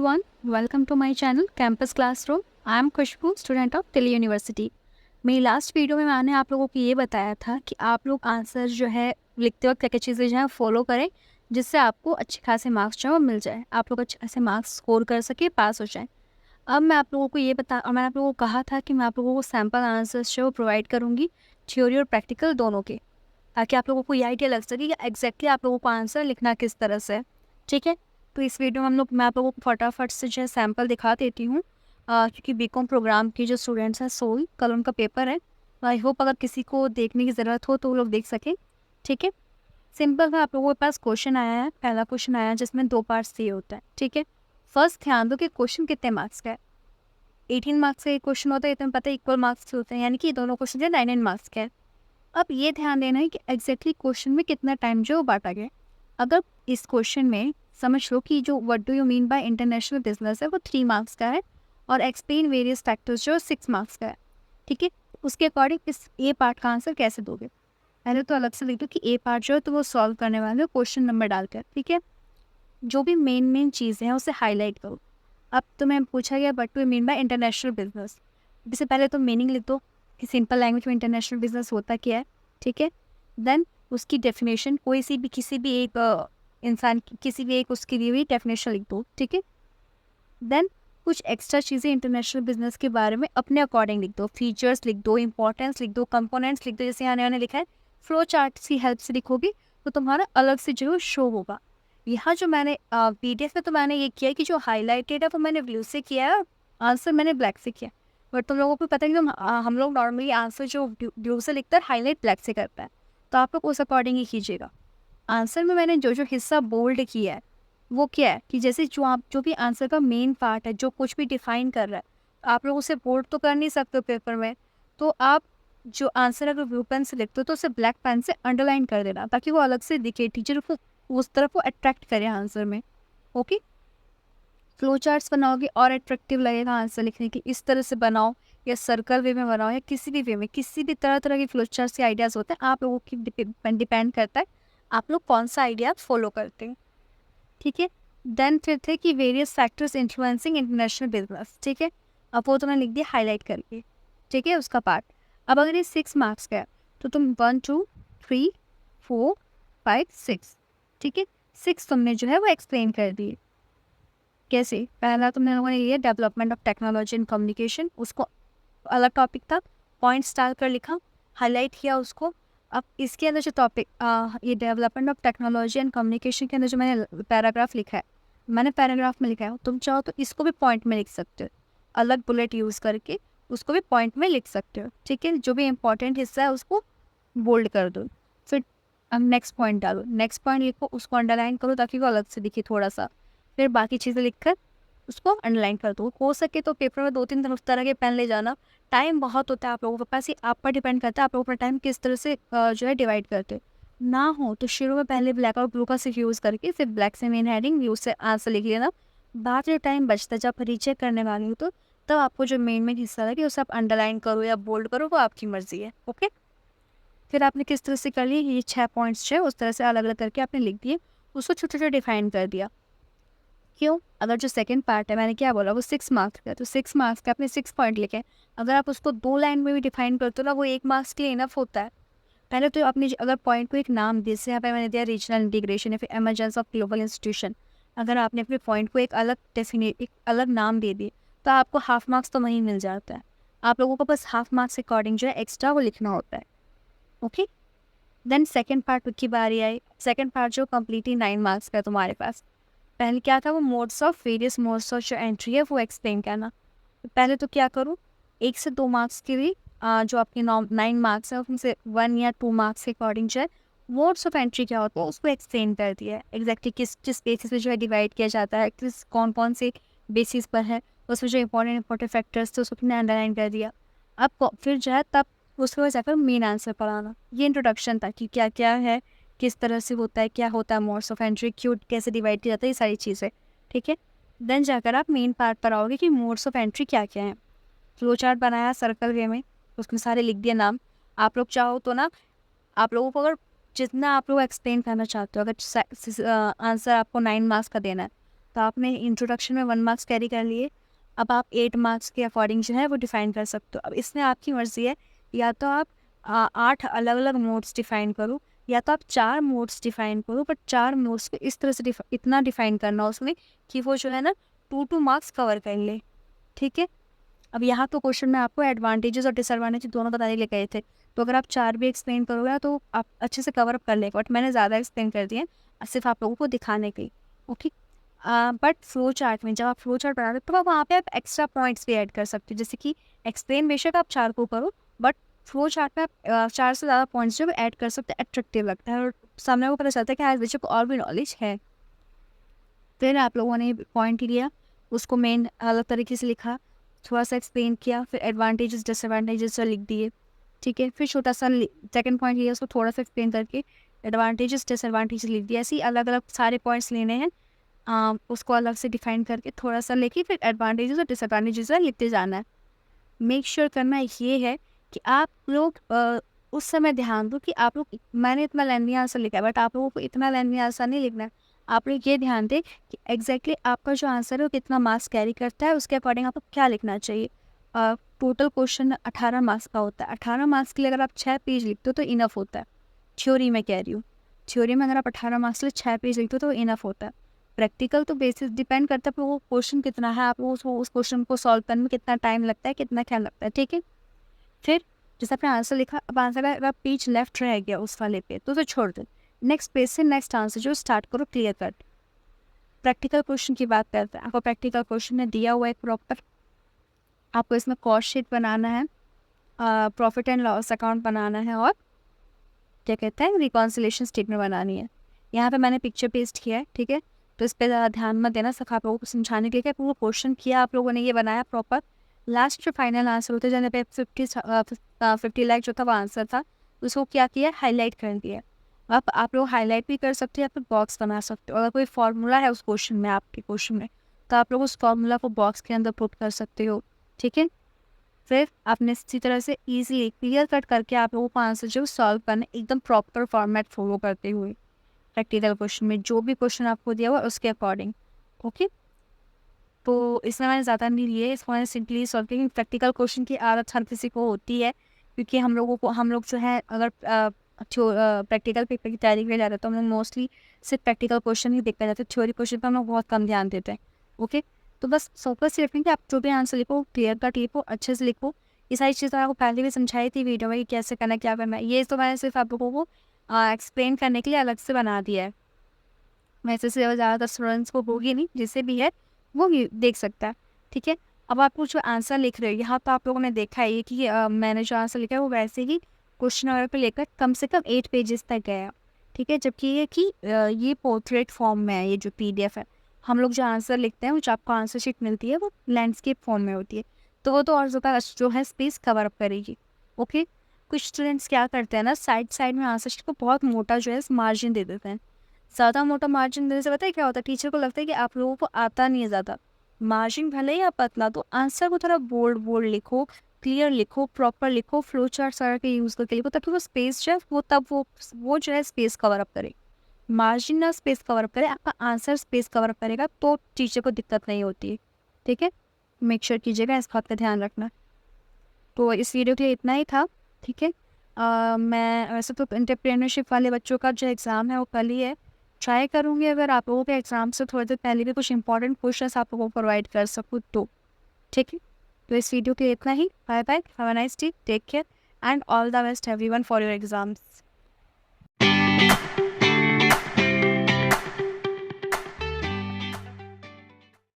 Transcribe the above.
everyone, welcome to my channel Campus Classroom. I am Khushboo, student of Delhi university. मेरी last video में मैंने आप लोगों को ये बताया था कि आप लोग आंसर जो है लिखते वक्त क्या क्या चीज़ें जो है फॉलो करें, जिससे आपको अच्छे खासे मार्क्स जो है वो मिल जाए, आप लोग अच्छे खासे मार्क्स स्कोर कर सके, पास हो जाए। अब मैं आप लोगों को ये और मैंने आप लोगों को कहा था कि मैं आप लोगों को सैम्पल आंसर्स जो है वो प्रोवाइड करूँगी, थ्योरी और प्रैक्टिकल दोनों के, ताकि आप लोगों को ये आइडिया लग सके कि एग्जैक्टली आप लोगों को आंसर लिखना किस तरह से है। ठीक है, तो इस वीडियो में मैं आप लोगों को फटाफट से जो है सैम्पल दिखा देती हूँ, क्योंकि बीकॉम प्रोग्राम के जो स्टूडेंट्स हैं सोल कल उनका पेपर है। आई होप अगर किसी को देखने की ज़रूरत हो तो वो लोग देख सकें। ठीक है, सिंपल है, आप लोगों के पास क्वेश्चन आया है, पहला क्वेश्चन आया है जिसमें 2 पार्ट्स दिए होता है। ठीक है, फर्स्ट ध्यान दो कि क्वेश्चन कितने मार्क्स का है। 18 मार्क्स का एक क्वेश्चन होता है, इतना पता है इक्वल मार्क्स होते हैं, यानी कि दोनों क्वेश्चन जो 9 मार्क्स के हैं। अब ये ध्यान देना है कि एग्जैक्टली क्वेश्चन में कितना टाइम जो बांटा गया। अगर इस क्वेश्चन में समझ लो कि जो what do you mean by international business है वो 3 मार्क्स का है और एक्सप्लेन वेरियस फैक्टर्स जो 6 मार्क्स का है। ठीक है, उसके अकॉर्डिंग इस ए पार्ट का आंसर कैसे दोगे, पहले तो अलग से लिख दो कि ए पार्ट जो है तो वो सॉल्व करने वाले हो क्वेश्चन नंबर डालकर। ठीक है, जो भी मेन चीज़ें हैं उसे हाईलाइट करो। अब तुम्हें पूछा गया what do you mean by international business, इससे पहले तो मीनिंग लिख दो कि सिंपल लैंग्वेज में इंटरनेशनल बिजनेस होता क्या है। ठीक है, देन उसकी डेफिनेशन कोई सी भी किसी भी एक इंसान की किसी भी एक उसकी दी हुई डेफिनेशन लिख दो। ठीक है, देन कुछ एक्स्ट्रा चीज़ें इंटरनेशनल बिजनेस के बारे में अपने अकॉर्डिंग लिख दो, फीचर्स लिख दो, इंपॉर्टेंस लिख दो, कंपोनेंट्स लिख दो। जैसे यहाँ ने लिखा है फ्लो चार्ट की हेल्प से लिखोगी तो तुम्हारा अलग से जो शो होगा। यहाँ जो मैंने PDF में तो मैंने ये किया है कि जो हाईलाइटेड है वो मैंने ब्लू से किया है और आंसर मैंने ब्लैक से किया है। बट तुम लोगों को पता है कि हम लोग नॉर्मली आंसर जो ब्लू से लिखता है हाईलाइट ब्लैक से करता है, तो आप लोग उस अकॉर्डिंग ही कीजिएगा। आंसर में मैंने जो जो हिस्सा बोल्ड किया है वो क्या है कि जैसे जो भी आंसर का मेन पार्ट है, जो कुछ भी डिफाइन कर रहा है, आप लोग उसे बोल्ड तो कर नहीं सकते पेपर में, तो आप जो आंसर अगर ब्लू पेन से लिखते हो तो उसे ब्लैक पेन से अंडरलाइन कर देना ताकि वो अलग से दिखे, टीचर को उस तरफ वो अट्रैक्ट करे आंसर में। ओके, फ्लो चार्ट्स बनाओगे और अट्रैक्टिव लगेगा आंसर लिखने की, इस तरह से बनाओ या सर्कल वे में बनाओ या किसी भी वे में, किसी भी तरह तरह की फ्लो चार्ट्स के आइडियाज़ होते हैं, आप लोगों की डिपेंड करता है आप लोग कौन सा आइडिया फॉलो करते हैं। ठीक है, देन फिर थे कि various factors influencing international business. ठीक है, अब वो तुमने लिख दिया हाईलाइट करके। ठीक है, उसका पार्ट। अब अगर ये 6 मार्क्स का है तो तुम 1 2 3 4 5 6, ठीक है, 6 तुमने जो है वो एक्सप्लेन कर दिए। कैसे, पहला तुमने लोगों ने लिया development of technology and communication, उसको अलग टॉपिक था, पॉइंट्स डालकर लिखा, हाईलाइट किया उसको। अब इसके अंदर जो टॉपिक ये development of technology and communication के अंदर जो मैंने पैराग्राफ लिखा है, मैंने पैराग्राफ में लिखा है, तुम चाहो तो इसको भी पॉइंट में लिख सकते हो, अलग बुलेट यूज़ करके उसको भी पॉइंट में लिख सकते हो। ठीक है, जो भी इंपॉर्टेंट हिस्सा है उसको बोल्ड कर दो। फिर अब नेक्स्ट पॉइंट डालो, नेक्स्ट पॉइंट लिखो, उसको अंडरलाइन करो ताकि वो अलग से दिखे थोड़ा सा, फिर बाकी चीज़ें लिखकर उसको अंडरलाइन कर दो। हो सके तो पेपर में 2-3 उस तरह के पेन ले जाना, टाइम बहुत होता है आप लोगों के पास, ये आप पर डिपेंड करता है आप लोग अपना टाइम किस तरह से जो है डिवाइड करते ना हो, तो शुरू में पहले ब्लैक और ब्लू का सिर्फ यूज़ करके फिर ब्लैक से मेन हेडिंग, ब्लू से आंसर लिख लेना। बाद में टाइम बचता है जब रीचेक करने वाली हो तो तब आपको जो मेन हिस्सा लगे उसे आप अंडरलाइन करो या बोल्ड करो, वो आपकी मर्जी है। ओके, फिर आपने किस तरह से कर लिया, ये 6 पॉइंट्स जो है उस तरह से अलग अलग करके आपने लिख दिए, उसको छोटे छोटे डिफाइन कर दिया। क्यों, अगर जो सेकंड पार्ट है मैंने क्या बोला वो 6 मार्क्स का है, तो 6 मार्क्स का आपने 6 पॉइंट लिखे। अगर आप उसको 2 लाइन में भी डिफाइन करते हो ना, वो 1 मार्क्स के लिए इनफ होता है। पहले तो आपने अगर पॉइंट को एक नाम दिया, जैसे यहाँ पे मैंने दिया रीजनल इंटीग्रेशन या फिर एमरजेंस ऑफ ग्लोबल इंस्टीट्यूशन, अगर आपने अपने पॉइंट को एक अलग नाम दे दिए तो आपको हाफ मार्क्स तो वहीं मिल जाता है। आप लोगों को बस हाफ मार्क्स के अकॉर्डिंग जो है एक्स्ट्रा वो लिखना होता है। ओके, देन सेकेंड पार्ट की बारी आई। सेकेंड पार्ट जो कम्प्लीटली 9 मार्क्स का है तुम्हारे पास। पहले क्या था, वो modes of various modes of जो एंट्री है वो एक्सप्लेन करना। तो पहले तो क्या करूँ, 1 से 2 मार्क्स के लिए जो आपके 9 मार्क्स है उसमें से 1 या 2 मार्क्स के अकॉर्डिंग जो है मोड्स ऑफ एंट्री क्या होता है उसको एक्सप्लेन कर दिया है, एग्जैक्टली किस किस बेसिस पे जो है डिवाइड किया जाता है, किस कौन कौन से बेसिस पर है, उसमें जो इंपॉर्टेंट फैक्टर्स थे उसको तुमने अंडरलाइन कर दिया। अब फिर जो है तब उसके बाद जाकर मेन आंसर पर आना। ये इंट्रोडक्शन था कि क्या क्या है, किस तरह से होता है, क्या होता है मोड्स ऑफ एंट्री, क्यों कैसे डिवाइड किया जाता है, ये सारी चीज़ें। ठीक है, देन जाकर आप मेन पार्ट पर आओगे कि मोड्स ऑफ एंट्री क्या क्या हैं। फ्लो चार्ट बनाया सर्कल वे में, उसमें सारे लिख दिए नाम। आप लोग चाहो तो ना, आप लोगों को अगर जितना आप लोग एक्सप्लेन करना चाहते हो, अगर आंसर आपको 9 मार्क्स का देना है तो आपने इंट्रोडक्शन में 1 मार्क्स कैरी कर लिए। अब आप 8 मार्क्स के अकॉर्डिंग जो है वो डिफ़ाइन कर सकते हो। अब इसमें आपकी मर्ज़ी है, या तो आप 8 अलग-अलग मोड्स डिफ़ाइन करो, या तो आप 4 मोड्स डिफ़ाइन करो, बट 4 मोड्स को इस तरह से इतना डिफ़ाइन करना उसमें कि वो जो है ना 2-2 मार्क्स कवर कर ले, ठीक है? अब यहाँ तो क्वेश्चन में आपको एडवांटेजेस और डिसएडवांटेजेस दोनों बताने के लिए गए थे, तो अगर आप 4 भी एक्सप्लेन करोगे ना तो आप अच्छे से कवर अप कर लेगा, बट मैंने ज़्यादा एक्सप्लेन कर दिए हैं सिर्फ आप लोगों को दिखाने के लिए, ओके। बट फ्लो चार्ट में जब आप फ्लो चार्ट बना रहे हो तो वहाँ पे आप एक्स्ट्रा पॉइंट्स भी ऐड कर सकते हो, जैसे कि एक्सप्लेन बेशक आप 4 को करो, बट फ्लो चार्ट में आप 4 से ज़्यादा पॉइंट्स जो ऐड कर सकते हैं, अट्रैक्टिव लगता है और सामने को पता चलता है कि आज बच्चे को और भी नॉलेज है। फिर आप लोगों ने पॉइंट लिया, उसको मेन अलग तरीके से लिखा, थोड़ा सा एक्सप्लेन किया, फिर एडवांटेजेस डिसएडवांटेजेस लिख दिए, ठीक है। फिर छोटा सा सेकंड पॉइंट लिया, उसको थोड़ा सा एक्सप्लेन करके एडवांटेजेस डिसएडवांटेजेस लिख दिया। ऐसे ही अलग अलग सारे पॉइंट्स लेने हैं, उसको अलग से डिफाइन करके थोड़ा सा लेके फिर एडवांटेजेस और डिसएडवांटेजेस लिखते जाना है। मेक श्योर करना ये है कि आप लोग उस समय ध्यान दो कि आप लोग, मैंने इतना लेंथी आंसर लिखा है बट आप लोगों को इतना लेंथी आंसर नहीं लिखना है। आप लोग ये ध्यान दें कि एग्जैक्टली आपका जो आंसर है वो कितना मार्क्स कैरी करता है, उसके अकॉर्डिंग आपको क्या लिखना चाहिए। टोटल क्वेश्चन 18 मार्क्स का होता है। 18 मार्क्स के लिए अगर आप 6 पेज लिखते हो तो इनफ होता है। थ्योरी में कह रही हूँ, थ्योरी में अगर आप 18 मार्क्स के लिए 6 पेज लिखते हो तो इनफ होता है। प्रैक्टिकल तो बेसिस डिपेंड करता है वो क्वेश्चन कितना है, आप उस क्वेश्चन को सॉल्व करने में कितना टाइम लगता है, कितना क्या लगता है, ठीक है। फिर जैसे आपने आंसर लिखा, अब आंसर का अगर पेज लेफ्ट रह गया उस वाले पे तो छोड़ दो, नेक्स्ट पेज से नेक्स्ट आंसर जो स्टार्ट करो क्लियर कट। प्रैक्टिकल क्वेश्चन की बात करते हैं, आपको प्रैक्टिकल क्वेश्चन में दिया हुआ है प्रॉपर, आपको इसमें कॉस्ट शीट बनाना है, प्रॉफिट एंड लॉस अकाउंट बनाना है, और क्या कहते हैं रिकॉन्सिलेशन स्टेटमेंट बनानी है। यहाँ पे मैंने पिक्चर पेस्ट किया है, ठीक है, तो इस पर ज़्यादा ध्यान मत देना, सिर्फ आप लोगों को समझाने के लिए पूरा क्वेश्चन किया आप लोगों ने, ये बनाया प्रॉपर। लास्ट जो फाइनल आंसर होता है जहाँ पे 50 लाख जो था वो आंसर था, उसको क्या किया, हाईलाइट कर दिया। अब आप लोग हाईलाइट भी कर सकते हो या फिर बॉक्स बना सकते हो। अगर कोई फार्मूला है उस क्वेश्चन में, आपके क्वेश्चन में, तो आप लोग उस फार्मूला को बॉक्स के अंदर पुट कर सकते हो, ठीक है। फिर आपने इसी तरह से ईजिली क्लियर कट करके आप लोगों को आंसर जो सॉल्व करना एकदम प्रॉपर फॉर्मेट फॉलो करते हुए, प्रैक्टिकल क्वेश्चन में जो भी क्वेश्चन आपको दिया हुआ उसके अकॉर्डिंग, ओके। तो इसमें मैंने ज़्यादा नहीं लिए, इसको मैंने सिंपली सॉल्व किया। प्रैक्टिकल क्वेश्चन की आदत हर किसी को होती है, क्योंकि हम लोग जो है अगर प्रैक्टिकल पेपर की तैयारी के लिए जाते हैं तो हम लोग मोस्टली सिर्फ प्रैक्टिकल क्वेश्चन ही देखते जाते हैं, थ्योरी क्वेश्चन पर हम लोग बहुत कम ध्यान देते हैं, ओके। तो बस फोकस ये रखें कि आप जो भी आंसर लिखो क्लियर कट लिखो, अच्छे से लिखो। ये सारी चीज़ें आपको पहले भी समझाई थी वीडियो में कि कैसे करना है, क्या करना है। ये तो मैंने सिर्फ आप लोगों को एक्सप्लेन करने के लिए अलग से बना दिया है। वैसे से ज़्यादातर स्टूडेंट्स को होगी नहीं, जिससे भी है वो भी देख सकता है, ठीक है। अब आपको जो आंसर लिख रहे हो यहाँ तो आप लोगों ने देखा है कि मैंने जो आंसर लिखा है वो वैसे ही क्वेश्चन वगैरह पे लेकर कम से कम 8 पेजेस तक गया, ठीक है। जबकि ये पोर्ट्रेट फॉर्म में है, ये जो PDF है, हम लोग जो आंसर लिखते हैं वो जो आपको आंसर शीट मिलती है वो लैंडस्केप फॉर्म में होती है, तो वो तो और ज़्यादा जो है स्पेस कवर अप करेगी, ओके। कुछ स्टूडेंट्स क्या करते हैं ना, साइड साइड में आंसर शीट को बहुत मोटा जो है मार्जिन दे देते हैं। ज़्यादा मोटा मार्जिन देने से पता है क्या होता है, टीचर को लगता है कि आप लोगों को आता नहीं है ज़्यादा। मार्जिन भले ही आप पतला, तो आंसर को थोड़ा बोल्ड बोल्ड लिखो, क्लियर लिखो, प्रॉपर लिखो, फ्लो चार्ट सारा के यूज़ करके लिखो, ताकि वो स्पेस जो है वो जो है स्पेस कवर अप करे। मार्जिन ना स्पेस कवर अप करे, आपका आंसर स्पेस कवर अप करेगा, तो टीचर को दिक्कत नहीं होती है, ठीक है। मेक श्योर कीजिएगा, इस बात का ध्यान रखना। तो इस वीडियो के लिए इतना ही था, ठीक है। मैं वैसे तो एंटरप्रेन्योरशिप वाले बच्चों का जो एग्ज़ाम है वो कल ही है। ट्राई करूँगी अगर आप लोगों के एग्ज़ाम से थोड़ी देर पहले भी कुछ इंपॉर्टेंट क्वेश्चंस आप लोगों को प्रोवाइड कर सकूँ तो, ठीक है। तो इस वीडियो के लिए इतना ही। Bye bye, have a nice day, take care and all the best everyone for your exams.